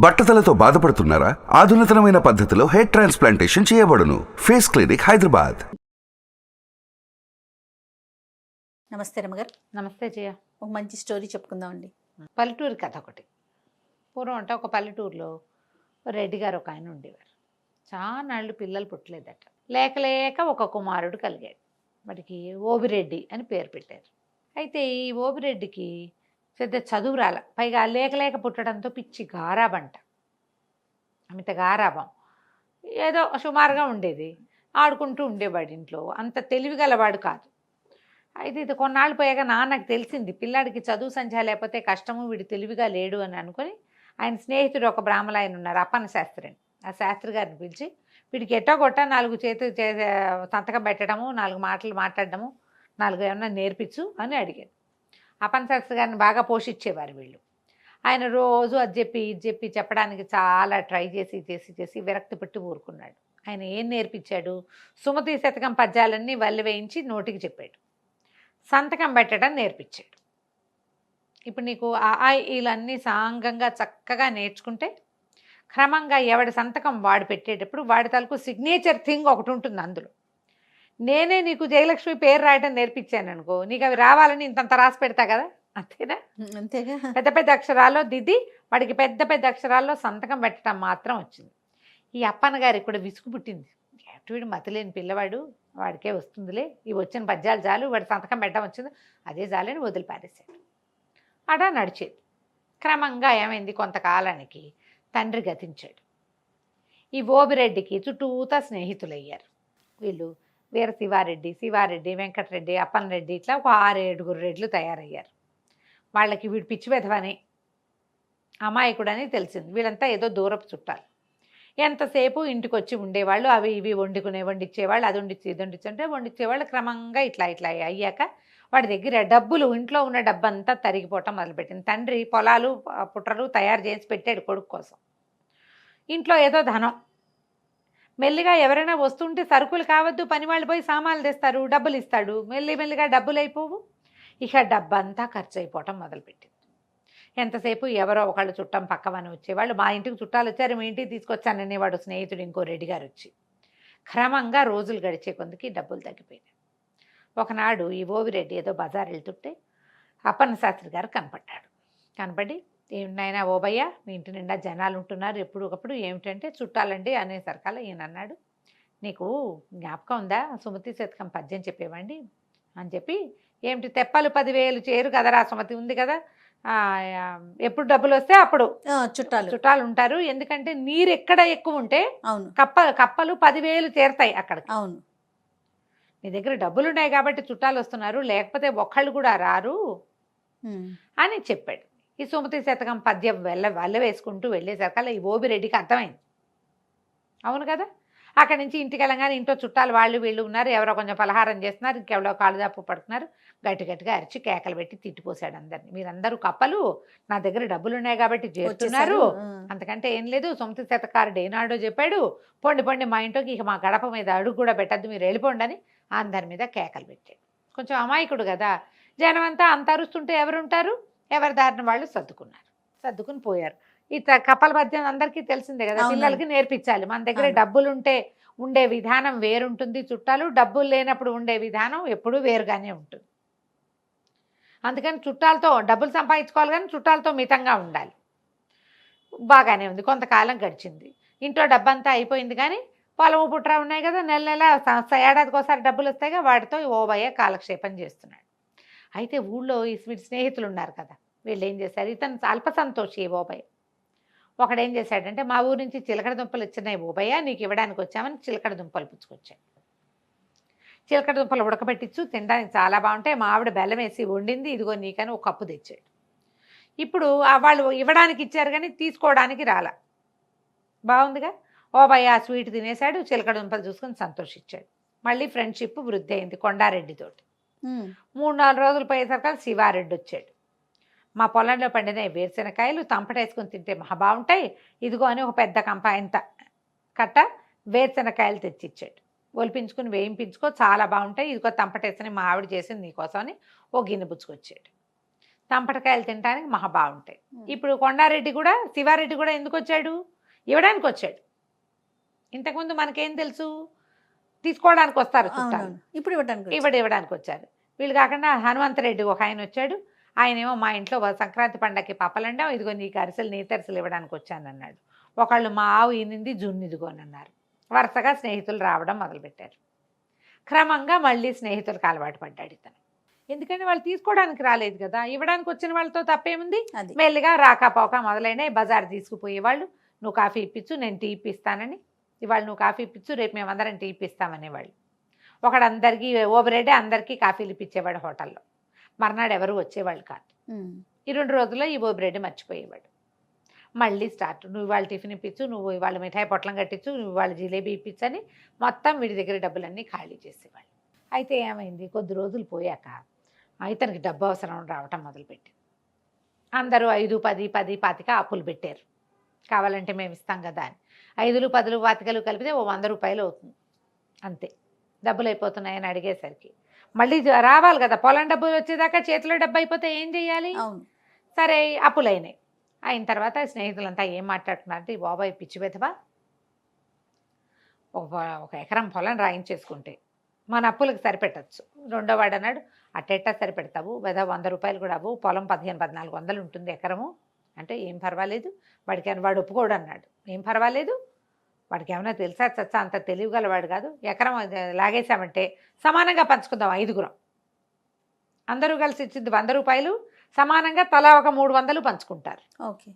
బట్టతలతో బాధపడుతున్నారా? ఆధునితనమైన పద్ధతిలో hair transplantation చేయబడును. Face clinic, Hyderabad. నమస్తే రమగారు. నమస్తే జయ. ఒక మంచి స్టోరీ చెప్పుకుందామండి. పల్లెటూరు కథ ఒకటి. పూర్వం అంటే ఒక పల్లెటూరులో రెడ్డి గారు ఒక ఆయన ఉండేవారు. చానాళ్ళు పిల్లలు పుట్టలేదట. లేక లేక ఒక కుమారుడు కలిగాడు. వాడికి ఓబిరెడ్డి అని పేరు పెట్టారు. అయితే ఈ ఓబిరెడ్డికి పెద్ద చదువు రాల, పైగా లేక లేక పుట్టడంతో పిచ్చి గారాబంట, అమిత గారాబం. ఏదో సుమారుగా ఉండేది, ఆడుకుంటూ ఉండేవాడు ఇంట్లో. అంత తెలివిగలవాడు కాదు. అయితే ఇది కొన్నాళ్ళు పోయాక నాన్నకు తెలిసింది, పిల్లాడికి చదువు సంధ్య లేకపోతే కష్టము, వీడు తెలివిగా లేడు అని అనుకుని ఆయన స్నేహితుడు ఒక బ్రాహ్మణ ఆయన ఉన్నారు, అప్పన్న శాస్త్రి అని. ఆ శాస్త్రి గారిని పిలిచి వీడికి ఎట్టో కొట్ట 4 చేతులు సంతకం పెట్టడము, 4 మాటలు మాట్లాడడము, 4 ఏమన్నా నేర్పించు అని అడిగాడు. అప్పన్న శాస్త్రి గారిని బాగా పోషించేవారు వీళ్ళు. ఆయన రోజు అది చెప్పి ఇది చెప్పి చెప్పడానికి చాలా ట్రై చేసి విరక్తి పెట్టి ఊరుకున్నాడు. ఆయన ఏం నేర్పించాడు? సుమతి శతకం పద్యాలన్నీ వల్లి వేయించి నోటికి చెప్పాడు. సంతకం పెట్టడం నేర్పించాడు. ఇప్పుడు నీకు వీళ్ళన్నీ సాంగంగా చక్కగా నేర్చుకుంటే క్రమంగా ఎవడి సంతకం వాడు పెట్టేటప్పుడు వాడి తలకు సిగ్నేచర్ థింగ్ ఒకటి ఉంటుంది అందులో. నేనే నీకు జయలక్ష్మి పేరు రాయడం నేర్పించాను అనుకో, నీకు అవి రావాలని ఇంతంత రాసి పెడతా కదా, అంతేనా? అంతేగా. పెద్ద పెద్ద అక్షరాల్లో దిద్ది వాడికి పెద్ద పెద్ద అక్షరాల్లో సంతకం పెట్టడం మాత్రం వచ్చింది. ఈ అప్పన్న గారికి కూడా విసుగు పుట్టింది. వీడు మతిలేని పిల్లవాడు, వాడికే వస్తుందిలే, ఇవి వచ్చిన పద్యాలు చాలు, వాడి సంతకం పెట్టడం వచ్చింది, అదే చాలని వదిలిపారేశాడు. అలా నడిచేది. క్రమంగా ఏమైంది, కొంతకాలానికి తండ్రి గతించాడు. ఈ ఓబిరెడ్డికి చుట్టూతా స్నేహితులయ్యారు. వీళ్ళు వీర శివారెడ్డి, వెంకటరెడ్డి, అప్పన్నరెడ్డి, ఇట్లా ఒక 6-7 రెడ్లు తయారయ్యారు. వాళ్ళకి వీడు పిచ్చి వెధవని, అమాయకుడని తెలిసింది. వీళ్ళంతా ఏదో దూరపు చుట్టాలు. ఎంతసేపు ఇంటికి వచ్చి ఉండేవాళ్ళు, అవి ఇవి వండిచ్చేవాళ్ళు, అది వండిచ్చి ఇది వండిచ్చి అంటే వండిచ్చేవాళ్ళు. క్రమంగా ఇట్లా అయ్యాక వాడి దగ్గర డబ్బులు, ఇంట్లో ఉన్న డబ్బంతా తరిగిపోవటం మొదలుపెట్టింది. తండ్రి పొలాలు పుట్రలు తయారు చేసి పెట్టాడు కొడుకు కోసం. ఇంట్లో ఏదో ధనం, మెల్లిగా ఎవరైనా వస్తుంటే సరుకులు కావద్దు, పని వాళ్ళు పోయి సామాన్లు తెస్తారు, డబ్బులు ఇస్తాడు, మెల్లిగా డబ్బులు అయిపోవు. ఇక డబ్బంతా ఖర్చు అయిపోవటం మొదలుపెట్టింది. ఎంతసేపు ఎవరో ఒకళ్ళు చుట్టం పక్కవని వచ్చేవాళ్ళు. మా ఇంటికి చుట్టాలు వచ్చారు, మీ ఇంటికి తీసుకొచ్చాననేవాడు స్నేహితుడు ఇంకో రెడ్డి గారు వచ్చి. క్రమంగా రోజులు గడిచే కొందికి డబ్బులు తగ్గిపోయినాయి. ఒకనాడు ఈ ఓవిరెడ్డి ఏదో బజార్ వెళ్తుంటే అప్పన్న శాస్త్రి గారు కనపడి, ఏమిటైనా ఓబయ్య, మీ ఇంటి నిండా జనాలు ఉంటున్నారు ఎప్పుడు ఒకప్పుడు, ఏమిటంటే చుట్టాలండి అనేసరికల్లా ఈయన అన్నాడు, నీకు జ్ఞాపకం ఉందా, సుమతి శతకం పద్యం చెప్పేవండి అని చెప్పి, ఏమిటి తెప్పలు 10,000 చేరు కదరా, సుమతి ఉంది కదా, ఎప్పుడు డబ్బులు వస్తే అప్పుడు చుట్టాలు ఉంటారు, ఎందుకంటే నీరు ఎక్కడ ఎక్కువ ఉంటే అవును కప్పలు 10,000 చేరుతాయి అక్కడికి. అవును, నీ దగ్గర డబ్బులు ఉన్నాయి కాబట్టి చుట్టాలు వస్తున్నారు, లేకపోతే ఒక్కళ్ళు కూడా రారు అని చెప్పాడు. ఈ సుమతి శతకం పద్యం వల్ల వేసుకుంటూ వెళ్ళేసరికల్లా ఈ ఓబిరెడ్డికి అర్థమైంది. అవును కదా, అక్కడి నుంచి ఇంటికి వెళ్ళగానే ఇంట్లో చుట్టాలు వాళ్ళు వీళ్ళు ఉన్నారు, ఎవరో కొంచెం పలహారం చేస్తున్నారు, ఇంకెవరో కాళ్ళదాపు పడుతున్నారు. గట్టిగా అరిచి కేకలు పెట్టి తిట్టిపోసాడు అందరినీ. మీరందరూ కప్పలు, నా దగ్గర డబ్బులు ఉన్నాయి కాబట్టి చేస్తున్నారు, అంతకంటే ఏం లేదు. సుమతి శతకారుడు ఏనాడో చెప్పాడు, పొండి మా ఇంట్లోకి ఇక మా గడప మీద అడుగు కూడా పెట్టద్దు, మీరు వెళ్ళిపోండి అని అందరి మీద కేకలు పెట్టాడు. కొంచెం అమాయకుడు కదా, జనం అంతా అంత అరుస్తుంటే ఎవరుంటారు, ఎవరి దారిన వాళ్ళు సర్దుకుని పోయారు. ఈ కప్పల పద్యం అందరికీ తెలిసిందే కదా, పిల్లలకి నేర్పించాలి. మన దగ్గర డబ్బులుంటే ఉండే విధానం వేరుంటుంది, చుట్టాలు డబ్బులు లేనప్పుడు ఉండే విధానం ఎప్పుడూ వేరుగానే ఉంటుంది. అందుకని చుట్టాలతో డబ్బులు సంపాదించుకోవాలి, కానీ చుట్టాలతో మితంగా ఉండాలి. బాగానే ఉంది. కొంతకాలం గడిచింది, ఇంట్లో డబ్బంతా అయిపోయింది, కానీ పొలము పుట్ర ఉన్నాయి కదా, నెల ఏడాదికి ఒకసారి డబ్బులు వస్తాయిగా, వాటితో ఓబయ్య కాలక్షేపం చేస్తున్నాడు. అయితే ఊళ్ళో ఈ స్నేహితులు ఉన్నారు కదా, వీళ్ళు ఏం చేశారు, ఇతను అల్ప సంతోషి ఓబయ్య. ఒకడేం చేశాడంటే, మా ఊరి నుంచి చిలకడ దుంపలు వచ్చినాయి ఓబయ్య, నీకు ఇవ్వడానికి వచ్చామని చిలకడ దుంపలు పుచ్చుకొచ్చాడు. చిలకడ దుంపలు ఉడకబెట్టించు, తినడానికి చాలా బాగుంటాయి, మా ఆవిడ బెల్లం వేసి వండింది, ఇదిగో నీకని ఒక కప్పు తెచ్చాడు. ఇప్పుడు వాళ్ళు ఇవ్వడానికి ఇచ్చారు కానీ తీసుకోవడానికి రాలా. బాగుందిగా, ఓబయ్య ఆ స్వీట్ తినేశాడు, చిలకడ దుంపలు చూసుకొని సంతోషించాడు. మళ్ళీ ఫ్రెండ్షిప్ వృద్ధి అయింది కొండారెడ్డితోటి. 3-4 రోజులు పోయేసరికి శివారెడ్డి వచ్చాడు. మా పొలంలో పండిన వేరుశెనకాయలు తంపటేసుకొని తింటే మహా బాగుంటాయి, ఇదిగో అని ఒక పెద్ద కంపాయంత కట్ట వేరుశెనకాయలు తెచ్చిచ్చాడు. ఒలిపించుకుని వేయింపించుకో, చాలా బాగుంటాయి, ఇదిగో తంపటేసుకుని మా ఆవిడ చేసింది నీకోసం అని ఓ గిన్నె పుచ్చుకొచ్చాడు. తంపటకాయలు తినడానికి మహా బాగుంటాయి. ఇప్పుడు కొండారెడ్డి కూడా శివారెడ్డి కూడా ఎందుకు వచ్చాడు? ఇవ్వడానికి వచ్చాడు. ఇంతకుముందు మనకేం తెలుసు, తీసుకోవడానికి వస్తారు చుట్టాలు, ఇప్పుడు ఇవ్వడానికి వచ్చారు. వీళ్ళు కాకుండా హనుమంతరెడ్డి ఒక ఆయన వచ్చాడు. ఆయనేమో మా ఇంట్లో సంక్రాంతి పండగకి పప్పలంటే ఇదిగో నీకు అరిసెలు నీతరిసెలు ఇవ్వడానికి వచ్చాను అన్నాడు. ఒకళ్ళు మా ఆవు ఈనింది జున్ను ఇదిగోని అన్నారు. వరుసగా స్నేహితులు రావడం మొదలుపెట్టారు. క్రమంగా మళ్ళీ స్నేహితులకు అలవాటు పడ్డాడు ఇతను. ఎందుకంటే వాళ్ళు తీసుకోవడానికి రాలేదు కదా, ఇవ్వడానికి వచ్చిన వాళ్ళతో తప్పేముంది. మెల్లిగా రాకపోక మొదలైన బజార్ తీసుకుపోయేవాళ్ళు. నువ్వు కాఫీ ఇప్పించు, నేను టీ ఇప్పిస్తానని. ఇవాళ నువ్వు కాఫీ ఇప్పించు, రేపు మేమందరం టీ ఇప్పిస్తామనేవాళ్ళు. ఒకడు అందరికీ ఓబరెడ్డి అందరికీ కాఫీలు ఇప్పించేవాడు హోటల్లో. మర్నాడు ఎవరు వచ్చేవాళ్ళు కాదు. ఈ 2 రోజుల్లో ఈ ఓబరెడ్డి మర్చిపోయేవాడు. మళ్ళీ స్టార్ట్, నువ్వు ఇవాళ టిఫిన్ ఇప్పించు, నువ్వు ఇవాళ మిఠాయి పొట్లం కట్టించు, నువ్వు ఇవాళ జిలేబీ ఇప్పించని మొత్తం వీడి దగ్గర డబ్బులన్నీ ఖాళీ చేసేవాళ్ళు. అయితే ఏమైంది, కొద్ది రోజులు పోయాక ఇతనికి డబ్బు అవసరం రావటం మొదలుపెట్టింది. అందరూ 5, 10, 10, 25 అప్పులు పెట్టారు. కావాలంటే మేము ఇస్తాం కదా అని. 5, 10, 25 కలిపితే ఓ 100 రూపాయలు అవుతుంది అంతే. డబ్బులు అయిపోతున్నాయని అడిగేసరికి మళ్ళీ రావాలి కదా, పొలం డబ్బులు వచ్చేదాకా చేతిలో డబ్బు అయిపోతే ఏం చేయాలి? సరే అప్పులైనాయి. అయిన తర్వాత స్నేహితులంతా ఏం మాట్లాడుతున్నారంటే, ఈ బాబాయ్ పిచ్చి వెధవా, ఒక ఎకరం పొలం రాయించేసుకుంటే మన అప్పులకు సరిపెట్టచ్చు. రెండో వాడు అన్నాడు, అట్టెట్టా సరిపెడతావు వెధవ, 100 రూపాయలు కూడా అవ్వు, పొలం 15-1400 ఉంటుంది ఎకరము అంటే. ఏం పర్వాలేదు వాడికి, వాడు ఒప్పుకోడు అన్నాడు. ఏం పర్వాలేదు, వాడికి ఏమైనా తెలుసా చచ్చా, అంత తెలివిగలవాడు కాదు. ఎకరం లాగేశామంటే సమానంగా పంచుకుందాం, 5గురం అందరూ కలిసి ఇచ్చింది 100 రూపాయలు, సమానంగా తలా ఒక 300 పంచుకుంటారు. ఓకే.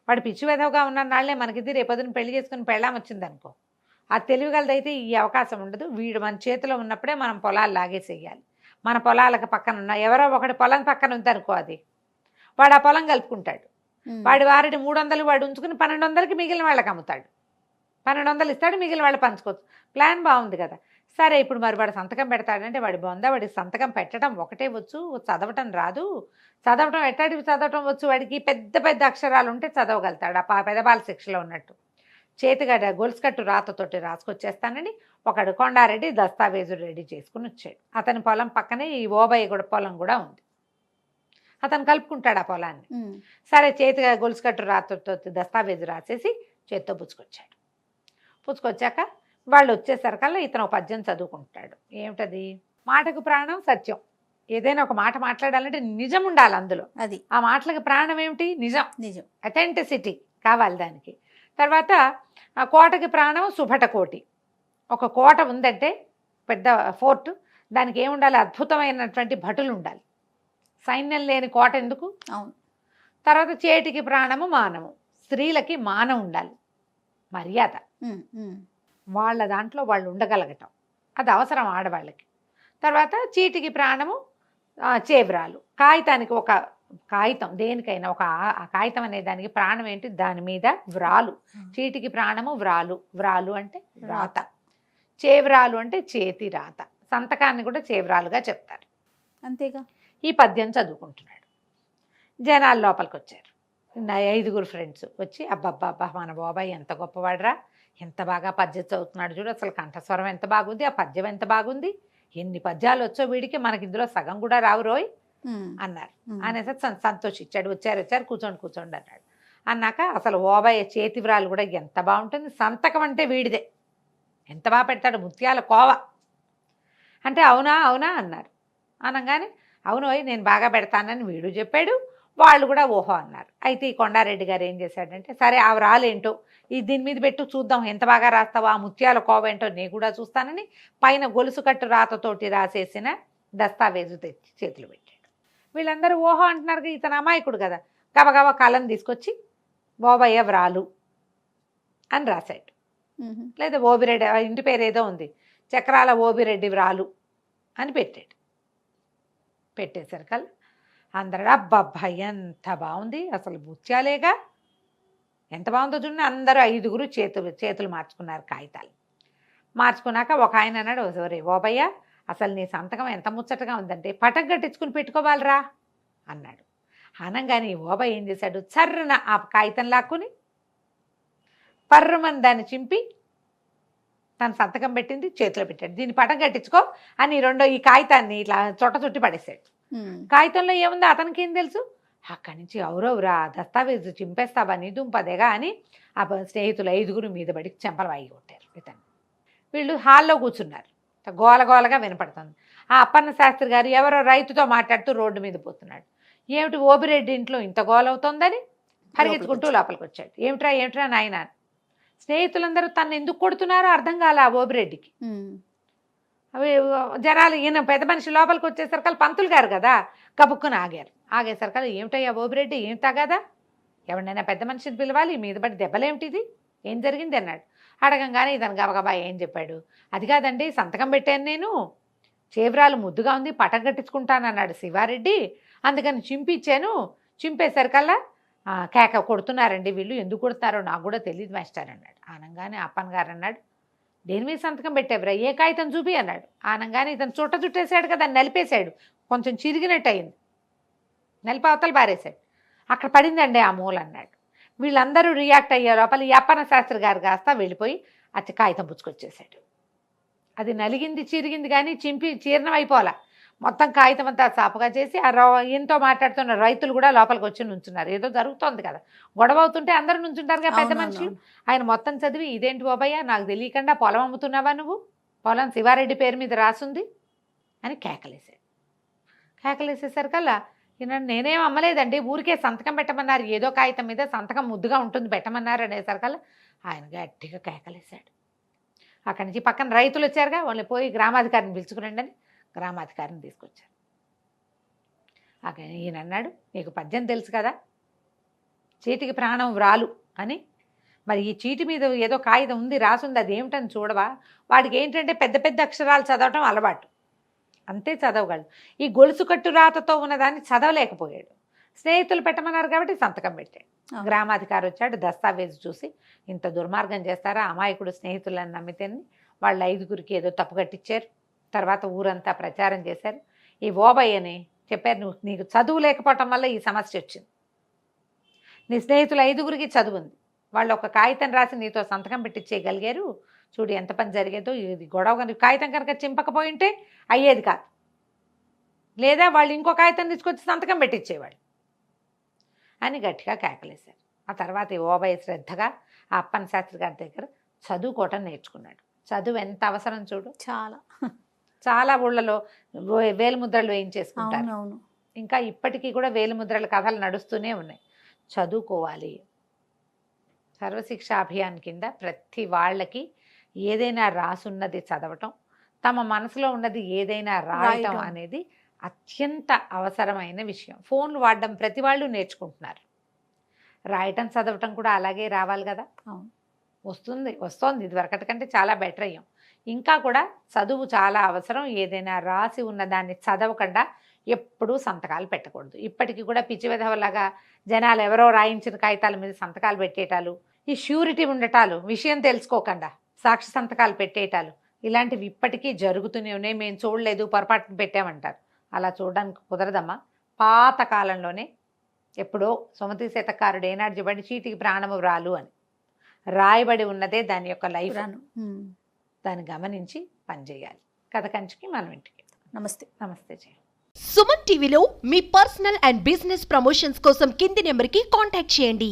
వాడు పిచ్చి వెధవగా ఉన్న నాళ్లే మనకిది రేపొద్దున పెళ్లి చేసుకుని పెళ్ళాం వచ్చిందనుకో, ఆ తెలివిగలదైతే ఈ అవకాశం ఉండదు. వీడు మన చేతిలో ఉన్నప్పుడే మనం పొలాలు లాగేసేయాలి. మన పొలాలకు పక్కన ఉన్న ఎవరో ఒకటి పొలం పక్కన ఉందనుకో, అది వాడు ఆ పొలం కలుపుకుంటాడు. వాడి వారిని 300 వాడు ఉంచుకుని 1200కి మిగిలిన వాళ్ళకి అమ్ముతాడు. 1200 ఇస్తాడు, మిగిలిన వాళ్ళు పంచుకోవచ్చు. ప్లాన్ బాగుంది కదా. సరే ఇప్పుడు మరి వాడు సంతకం పెడతాడంటే వాడి బొంద, వాడికి సంతకం పెట్టడం ఒకటే వచ్చు, చదవటం రాదు. చదవటం ఎట్టాడి చదవటం వచ్చు వాడికి, పెద్ద పెద్ద అక్షరాలు ఉంటే చదవగలుగుతాడు. ఆ పెదబాల శిక్షలో ఉన్నట్టు చేతిగా గొలుసు కట్టు రాతతోటి రాసుకొచ్చేస్తానని ఒకడు కొండారెడ్డి దస్తావేజు రెడీ చేసుకుని వచ్చాడు. అతని పొలం పక్కనే ఈ ఓబయ్య కూడా పొలం కూడా ఉంది. అతను కలుపుకుంటాడు ఆ పొలాన్ని. సరే చేతిగా గొలుసు కట్టు రాతతో దస్తావేజు రాసేసి చేత్తో పుచ్చుకొచ్చాడు. పుచ్చుకొచ్చాక వాళ్ళు వచ్చేసరికల్లా ఇతను ఒక పద్యం చదువుకుంటాడు. ఏమిటది? మాటకు ప్రాణం సత్యం. ఏదైనా ఒక మాట మాట్లాడాలంటే నిజం ఉండాలి అందులో. అది ఆ మాటలకు ప్రాణం ఏమిటి? నిజం. నిజం, అథెంటిసిటీ కావాలి దానికి. తర్వాత ఆ కోటకి ప్రాణం సుభటకోటి. ఒక కోట ఉందంటే పెద్ద ఫోర్ట్, దానికి ఏముండాలి? అద్భుతమైనటువంటి భటులు ఉండాలి. సైన్యం లేని కోట ఎందుకు? అవును. తర్వాత చేటికి ప్రాణము మానము. స్త్రీలకి మానం ఉండాలి, మర్యాద. వాళ్ళ దాంట్లో వాళ్ళు ఉండగలగటం అది అవసరం ఆడవాళ్ళకి. తర్వాత చీటికి ప్రాణము చేవ్రాలు. కాగితానికి ఒక కాగితం, దేనికైనా ఒక కాగితం అనే దానికి ప్రాణం ఏంటి? దాని మీద వ్రాలు. చీటికి ప్రాణము వ్రాలు. వ్రాలు అంటే రాత. చేవ్రాలు అంటే చేతి రాత. సంతకాన్ని కూడా చేవ్రాలుగా చెప్తారు. అంతేగా. ఈ పద్యం చదువుకుంటున్నాడు. జనాలు లోపలికి వచ్చారు. 5 ఫ్రెండ్స్ వచ్చి, అబ్బబ్బబ్బా మన బాబాయ్ ఎంత గొప్పవాడరా, ఎంత బాగా పద్యం చదువుతున్నాడు చూడు, అసలు కంఠస్వరం ఎంత బాగుంది, ఆ పద్యం ఎంత బాగుంది, ఎన్ని పద్యాలు వచ్చో వీడికి, మనకి ఇందులో సగం కూడా రావు రోయ్ అన్నారు. అనేసి సంతోషించాడు. వచ్చారు కూర్చోండి అన్నాడు. అన్నాక అసలు ఓబయ్య చేతి వ్రాలు కూడా ఎంత బాగుంటుంది, సంతకం అంటే వీడిదే, ఎంత బాగా పెడతాడు, ముత్యాల కోవ అంటే. అవునా అన్నారు. అనగానే అవునోయ్ నేను బాగా పెడతానని వీడు చెప్పాడు, వాళ్ళు కూడా ఓహో అన్నారు. అయితే ఈ కొండారెడ్డి గారు ఏం చేశాడంటే, సరే ఆ వ్రాలేంటో దీని మీద పెట్టు చూద్దాం, ఎంత బాగా రాస్తావో, ఆ ముత్యాల కోవ ఏంటో నేను కూడా చూస్తానని పైన గొలుసు కట్టు రాతతోటి రాసేసిన దస్తావేజు తెచ్చి చేతులు పెట్టాడు. వీళ్ళందరూ ఓహో అంటున్నారు. ఇతను అమాయకుడు కదా, గబగబా కలం తీసుకొచ్చి ఓబయ్య వ్రాలు అని రాశాడు. లేదా ఓబిరెడ్డి, ఇంటి పేరు ఏదో ఉంది, చక్రాల ఓబిరెడ్డి వ్రాలు అని పెట్టాడు. పెట్టేసరికల్లా అందరూ అబ్బబ్బా ఎంత బాగుంది, అసలు ముత్యాలేగా, ఎంత బాగుందో చూడండి. అందరూ 5 చేతులు మార్చుకున్నారు కాగితాలు. మార్చుకున్నాక ఒక ఆయన అన్నాడు, సరే ఓబయ్య అసలు నీ సంతకం ఎంత ముచ్చటగా ఉందంటే పటం కట్టించుకుని పెట్టుకోవాలరా అన్నాడు. అనగానే ఓబయ్య ఏం చేశాడు, చర్రన ఆ కాగితం లాక్కుని పర్రమని దాన్ని చింపి తన సంతకం పెట్టింది చేతిలో పెట్టాడు. దీన్ని పటం కట్టించుకో అని ఈ కాగితాన్ని ఇట్లా చుట్టి పడేశాడు. కాగితంలో ఏముందో అతనికి ఏం తెలుసు, అక్కడి నుంచి ఎవరెవరా దస్తావేజు చింపేస్తావా నీ దుంపదేగా అని ఆ స్నేహితులు 5 మీద పడి చెంపలు వాయి కొట్టారు ఇతను. వీళ్ళు హాల్లో కూర్చున్నారు, గోలగోలగా వినపడుతుంది. ఆ అప్పన్న శాస్త్రి గారు ఎవరో రైతుతో మాట్లాడుతూ రోడ్డు మీద పోతున్నాడు. ఏమిటి ఓబిరెడ్డి ఇంట్లో ఇంత గోలవుతోందని పరిగెత్తుకుంటూ లోపలికి వచ్చాడు. ఏమిట్రా నాయన. స్నేహితులందరూ తను ఎందుకు కొడుతున్నారో అర్థం కాలే ఆ ఓబిరెడ్డికి. అవి జనాలు ఈయన పెద్ద మనిషి లోపలికి వచ్చేసరికి పంతులు గారు కదా కబుక్కుని ఆగేసరికి ఏమిటయ్యా ఓబిరెడ్డి ఏం తాగాదా, ఎవరినైనా పెద్ద మనిషిని పిలవాలి, మీద పడి దెబ్బలేమిటిది, ఏం జరిగింది అన్నాడు. అడగంగానే ఇతను గబగబా ఏం చెప్పాడు. అది కాదండి సంతకం పెట్టాను నేను, చేవ్రాలు ముద్దుగా ఉంది పటం కట్టించుకుంటానన్నాడు శివారెడ్డి, అందుకని చింపిచ్చాను, చింపేసరికల్లా కేక కొడుతున్నారండి వీళ్ళు, ఎందుకు కొడుతున్నారో నాకు కూడా తెలియదు మాస్టర్ అన్నాడు. ఆనంగానే అప్పన్ గారు అన్నాడు, దేని మీద సంతకం పెట్టేవరా, ఏ కాగితం చూపి అన్నాడు. ఆనంగానే ఇతను చుట్టేసాడు కదా, నలిపేశాడు, కొంచెం చిరిగినట్టు అయింది, నలిపి అవతలు పారేశాడు. అక్కడ పడిందండి ఆ మూల అన్నాడు. వీళ్ళందరూ రియాక్ట్ అయ్యే లోపల ఈ అప్పన్న శాస్త్రి గారు కాస్త వెళ్ళిపోయి అతి కాగితం పుచ్చుకొచ్చేసాడు. అది నలిగింది చిరిగింది కానీ చీర్ణం అయిపోవాలా, మొత్తం కాగితం అంతా సాపుగా చేసి ఈయనతో మాట్లాడుతున్న రైతులు కూడా లోపలికి వచ్చి నుంచున్నారు. ఏదో జరుగుతోంది కదా, గొడవ అవుతుంటే అందరూ నుంచుంటారుగా పెద్ద మనుషులు. ఆయన మొత్తం చదివి, ఇదేంటి బాబయ్య నాకు తెలియకుండా పొలం అమ్ముతున్నావా నువ్వు, పొలం శివారెడ్డి పేరు మీద రాసుంది అని కేకలేసేసరికల్లా ఈయన నేనేం అమ్మలేదండి, ఊరికే సంతకం పెట్టమన్నారు, ఏదో కాగితం మీద సంతకం ముద్దుగా ఉంటుంది పెట్టమన్నారు అనేసరికల్లా ఆయన గట్టిగా కేకలేశాడు. అక్కడి నుంచి పక్కన రైతులు వచ్చారుగా, వాళ్ళని పోయి గ్రామాధికారిని పిలుచుకురండి అని గ్రామాధికారిని తీసుకొచ్చారు. అక్కడ ఈయన అన్నాడు, నీకు పద్యం తెలుసు కదా, చీటికి ప్రాణం వ్రాలు అని, మరి ఈ చీటి మీద ఏదో కాగితం ఉంది రాసుంది, అది ఏమిటని చూడవా. వాడికి ఏంటంటే పెద్ద పెద్ద అక్షరాలు చదవటం అలవాటు, అంతే చదవగలడు. ఈ గొలుసు కట్టు రాతతో ఉన్నదాన్ని చదవలేకపోయాడు. స్నేహితులు పెట్టమన్నారు కాబట్టి సంతకం పెట్టాడు. గ్రామాధికారి వచ్చాడు, దస్తావేజు చూసి ఇంత దుర్మార్గం చేస్తారా, అమాయకుడు స్నేహితులను నమ్మితేని వాళ్ళు 5 ఏదో తప్పు కట్టించారు. తర్వాత ఊరంతా ప్రచారం చేశారు. ఈ ఓబయ్యని చెప్పారు, నీకు చదువు లేకపోవటం వల్ల ఈ సమస్య వచ్చింది, నీ స్నేహితులు 5 చదువుంది, వాళ్ళు ఒక కాగితం రాసి నీతో సంతకం పెట్టించేయగలిగారు, చూడు ఎంత పని జరిగేదో. ఇది గొడవ కనుక కాగితం కనుక చింపకపోయింటే అయ్యేది కాదు, లేదా వాళ్ళు ఇంకో కాగితం తీసుకొచ్చి సంతకం పెట్టించేవాళ్ళు అని గట్టిగా కేకలేశారు. ఆ తర్వాత ఈ ఓబయ్య శ్రద్ధగా ఆ అప్పన్న శాస్త్రి గారి దగ్గర చదువుకోవటం నేర్చుకున్నాడు. చదువు ఎంత అవసరం చూడు, చాలా ఊళ్ళలో వేలిముద్రలు వేయించేసుకుంటారు. ఇంకా ఇప్పటికీ కూడా వేలిముద్రల కథలు నడుస్తూనే ఉన్నాయి. చదువుకోవాలి. సర్వశిక్ష అభియాన్ కింద ప్రతి వాళ్ళకి ఏదైనా రాసున్నది చదవటం, తమ మనసులో ఉన్నది ఏదైనా రాయటం అనేది అత్యంత అవసరమైన విషయం. ఫోన్లు వాడడం ప్రతి వాళ్ళు నేర్చుకుంటున్నారు, రాయటం చదవటం కూడా అలాగే రావాలి కదా. వస్తోంది ఇదివరకటి కంటే చాలా బెటర్ అయ్యాం. ఇంకా కూడా చదువు చాలా అవసరం. ఏదైనా రాసి ఉన్నదాన్ని చదవకుండా ఎప్పుడూ సంతకాలు పెట్టకూడదు. ఇప్పటికీ కూడా పిచ్చి విధవలాగా జనాలు ఎవరో రాయించిన కాగితాల మీద సంతకాలు పెట్టేటాలు, ఈ ష్యూరిటీ ఉండటాలు, విషయం తెలుసుకోకుండా సాక్షి సంతకాలు పెట్టేటాలు, ఇలాంటివి ఇప్పటికీ జరుగుతూనే ఉన్నాయి. మేము చూడలేదు, పొరపాటున పెట్టామంటారు. అలా చూడడానికి కుదరదమ్మా. పాత కాలంలోనే ఎప్పుడో సుమతి శతకారుడు ఏనాడు చెప్పండి, చీటికి ప్రాణము వ్రాలు అని రాయబడి ఉన్నదే దాని యొక్క లైఫ్. దాన్ని గమనించి పనిచేయాలి. కథ కంచికి మనం ఇంటికి. నమస్తే జయ. సుమన్ టీవీలో మీ పర్సనల్ అండ్ బిజినెస్ ప్రమోషన్స్ కోసం కింది నెంబర్కి కాంటాక్ట్ చేయండి.